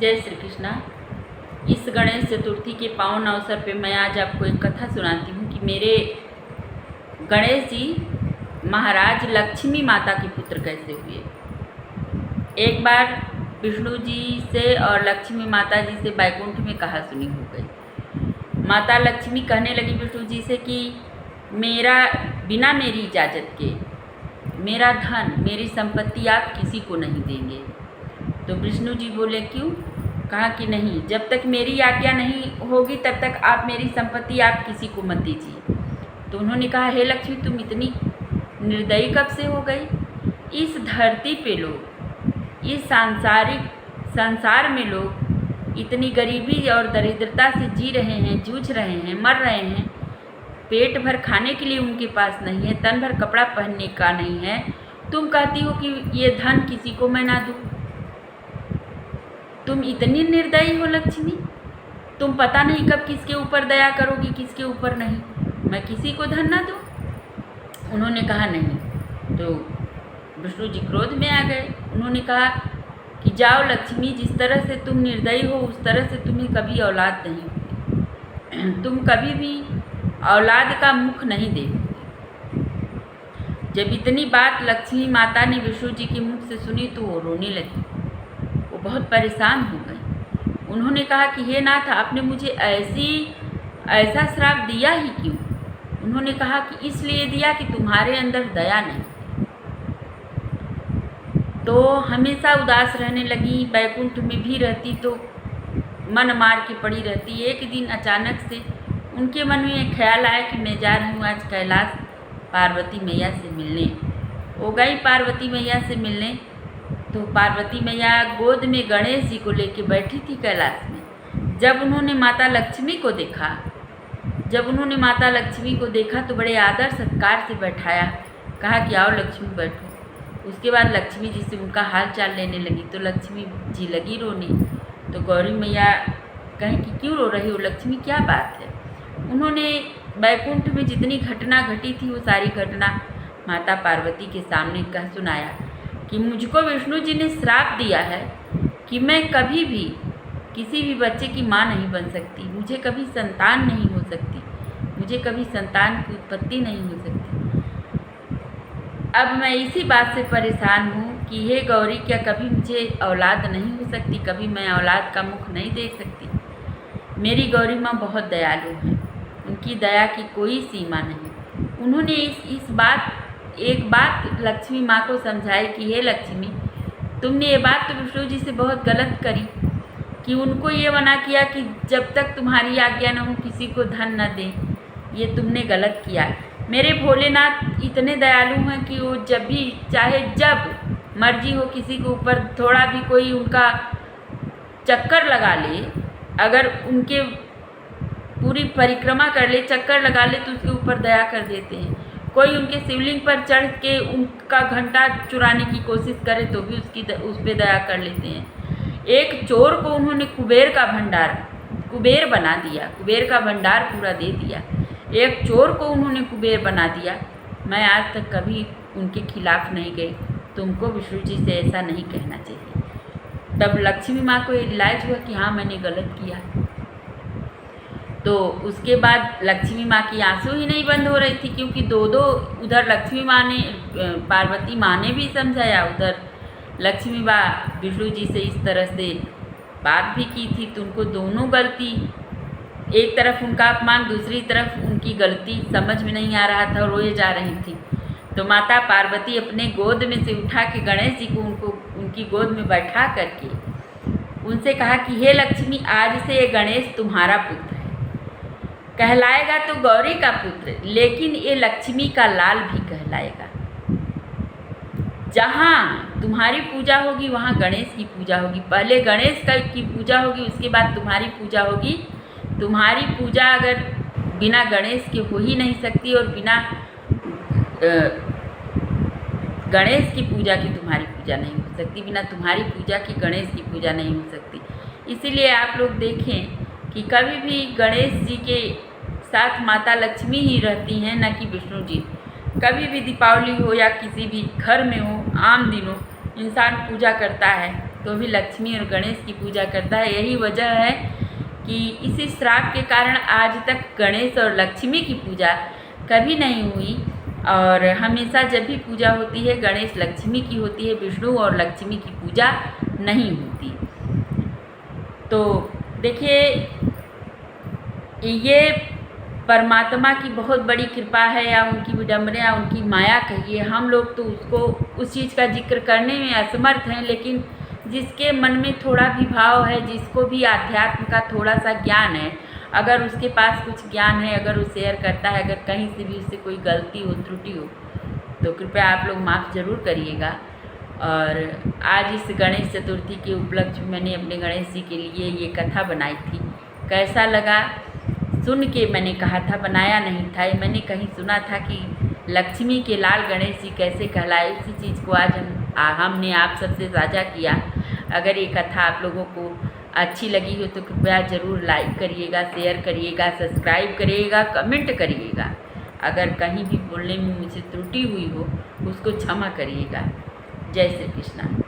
जय श्री कृष्णा। इस गणेश चतुर्थी के पावन अवसर पे मैं आज आपको एक कथा सुनाती हूँ कि मेरे गणेश जी महाराज लक्ष्मी माता के पुत्र कैसे हुए। एक बार विष्णु जी से और लक्ष्मी माता जी से बैकुंठ में कहा सुनी हो गई। माता लक्ष्मी कहने लगी विष्णु जी से कि बिना मेरी इजाज़त के मेरा धन, मेरी संपत्ति आप किसी को नहीं देंगे। तो विष्णु जी बोले क्यों? कहा कि नहीं, जब तक मेरी आज्ञा नहीं होगी तब तक आप मेरी संपत्ति आप किसी को मत दीजिए। तो उन्होंने कहा, हे लक्ष्मी, तुम इतनी निर्दयी कब से हो गई? इस धरती पे लोग, इस संसार में लोग इतनी गरीबी और दरिद्रता से जी रहे हैं, जूझ रहे हैं, मर रहे हैं। पेट भर खाने के लिए उनके पास नहीं है, तन भर कपड़ा पहनने का नहीं है। तुम कहती हो कि ये धन किसी को मैं ना दूँ। तुम इतनी निर्दयी हो लक्ष्मी, तुम पता नहीं कब किसके ऊपर दया करोगी, किसके ऊपर नहीं। मैं किसी को धन ना दूँ? उन्होंने कहा नहीं। तो विष्णु जी क्रोध में आ गए। उन्होंने कहा कि जाओ लक्ष्मी, जिस तरह से तुम निर्दयी हो उस तरह से तुम्हें कभी औलाद नहीं होगी। तुम कभी भी औलाद का मुख नहीं देखोगे। जब इतनी बात लक्ष्मी माता ने विष्णु जी के मुख से सुनी तो वो रोने लगी। वो बहुत परेशान हो गई। उन्होंने कहा कि हे नाथ, आपने मुझे ऐसा श्राप दिया ही क्यों? उन्होंने कहा कि इसलिए दिया कि तुम्हारे अंदर दया नहीं। तो हमेशा उदास रहने लगी, बैकुंठ में भी रहती तो मन मार के पड़ी रहती। एक दिन अचानक से उनके मन में एक ख्याल आया कि मैं जा रही हूँ आज कैलाश पार्वती मैया से मिलने। वो गई पार्वती मैया से मिलने। तो पार्वती मैया गोद में गणेश जी को लेके बैठी थी कैलाश में। जब उन्होंने माता लक्ष्मी को देखा तो बड़े आदर सत्कार से बैठाया। कहा कि आओ लक्ष्मी बैठो। उसके बाद लक्ष्मी जी से उनका हाल चाल लेने लगी। तो लक्ष्मी जी लगी रोने। तो गौरी मैया कहें कि क्यों रो रही हो लक्ष्मी, क्या बात है? उन्होंने बैकुंठ में जितनी घटना घटी थी वो सारी घटना माता पार्वती के सामने कह सुनाया कि मुझको विष्णु जी ने श्राप दिया है कि मैं कभी भी किसी भी बच्चे की माँ नहीं बन सकती, मुझे कभी संतान नहीं हो सकती, मुझे कभी संतान की उत्पत्ति नहीं हो सकती। अब मैं इसी बात से परेशान हूँ कि हे गौरी, क्या कभी मुझे औलाद नहीं हो सकती? कभी मैं औलाद का मुख नहीं देख सकती? मेरी गौरी माँ बहुत दयालु हैं, उनकी दया की कोई सीमा नहीं। उन्होंने एक बात लक्ष्मी माँ को समझाई कि हे लक्ष्मी, तुमने ये बात तो विष्णु जी से बहुत गलत करी कि उनको ये मना किया कि जब तक तुम्हारी आज्ञा न हो किसी को धन न दें। ये तुमने गलत किया। मेरे भोलेनाथ इतने दयालु हैं कि वो जब भी चाहे, जब मर्जी हो, किसी के ऊपर थोड़ा भी कोई उनका चक्कर लगा ले, अगर उनके पूरी परिक्रमा कर ले, चक्कर लगा ले, तो उसके ऊपर दया कर देते हैं। कोई उनके शिवलिंग पर चढ़ के उनका घंटा चुराने की कोशिश करे तो भी उस पर दया कर लेते हैं। एक चोर को उन्होंने कुबेर बना दिया, कुबेर का भंडार पूरा दे दिया। एक चोर को उन्होंने कुबेर बना दिया। मैं आज तक कभी उनके खिलाफ नहीं गई। तुमको विष्णु जी से ऐसा नहीं कहना चाहिए। तब लक्ष्मी माँ को ये रियलाइज हुआ कि हाँ, मैंने गलत किया। तो उसके बाद लक्ष्मी माँ की आंसू ही नहीं बंद हो रही थी, क्योंकि दो उधर लक्ष्मी माँ ने, पार्वती माँ ने भी समझाया, उधर लक्ष्मी माँ विष्णु जी से इस तरह से बात भी की थी। तो उनको दोनों गलती, एक तरफ उनका अपमान, दूसरी तरफ उनकी गलती समझ में नहीं आ रहा था और रोए जा रही थी। तो माता पार्वती अपने गोद में से उठा के गणेश जी को उनकी गोद में बैठा करके उनसे कहा कि हे लक्ष्मी, आज से ये गणेश तुम्हारा पुत्र है, कहलाएगा तो गौरी का पुत्र, लेकिन ये लक्ष्मी का लाल भी कहलाएगा। जहाँ तुम्हारी पूजा होगी वहाँ गणेश की पूजा होगी। पहले गणेश की पूजा होगी, उसके बाद तुम्हारी पूजा होगी। तुम्हारी पूजा अगर बिना गणेश के हो ही नहीं सकती, और बिना गणेश की पूजा की तुम्हारी पूजा नहीं हो सकती, बिना तुम्हारी पूजा की गणेश की पूजा नहीं हो सकती। इसीलिए आप लोग देखें कि कभी भी गणेश जी के साथ माता लक्ष्मी ही रहती हैं, न कि विष्णु जी। कभी भी दीपावली हो या किसी भी घर में हो, आम दिन हो, इंसान पूजा करता है तो भी लक्ष्मी और गणेश की पूजा करता है। यही वजह है कि इसी श्राप के कारण आज तक गणेश और लक्ष्मी की पूजा कभी नहीं हुई, और हमेशा जब भी पूजा होती है गणेश लक्ष्मी की होती है, विष्णु और लक्ष्मी की पूजा नहीं होती। तो देखिए, ये परमात्मा की बहुत बड़ी कृपा है, या उनकी विडम्बना या उनकी माया कहिए। हम लोग तो उसको उस चीज़ का जिक्र करने में असमर्थ हैं, लेकिन जिसके मन में थोड़ा भी भाव है, जिसको भी आध्यात्म का थोड़ा सा ज्ञान है, अगर उसके पास कुछ ज्ञान है, अगर वो शेयर करता है, अगर कहीं से भी उससे कोई गलती हो, त्रुटि हो, तो कृपया आप लोग माफ़ ज़रूर करिएगा। और आज इस गणेश चतुर्थी के उपलक्ष्य में मैंने अपने गणेश जी के लिए ये कथा बनाई थी। कैसा लगा सुन के मैंने कहा था, बनाया नहीं था, ये मैंने कहीं सुना था कि लक्ष्मी के लाल गणेश जी कैसे कहलाए। उसी चीज़ को आज हमने आप सबसे साझा किया। अगर ये कथा आप लोगों को अच्छी लगी हो तो कृपया ज़रूर लाइक करिएगा, शेयर करिएगा, सब्सक्राइब करिएगा, कमेंट करिएगा। अगर कहीं भी बोलने में मुझे त्रुटि हुई हो उसको क्षमा करिएगा। जय श्री कृष्णा।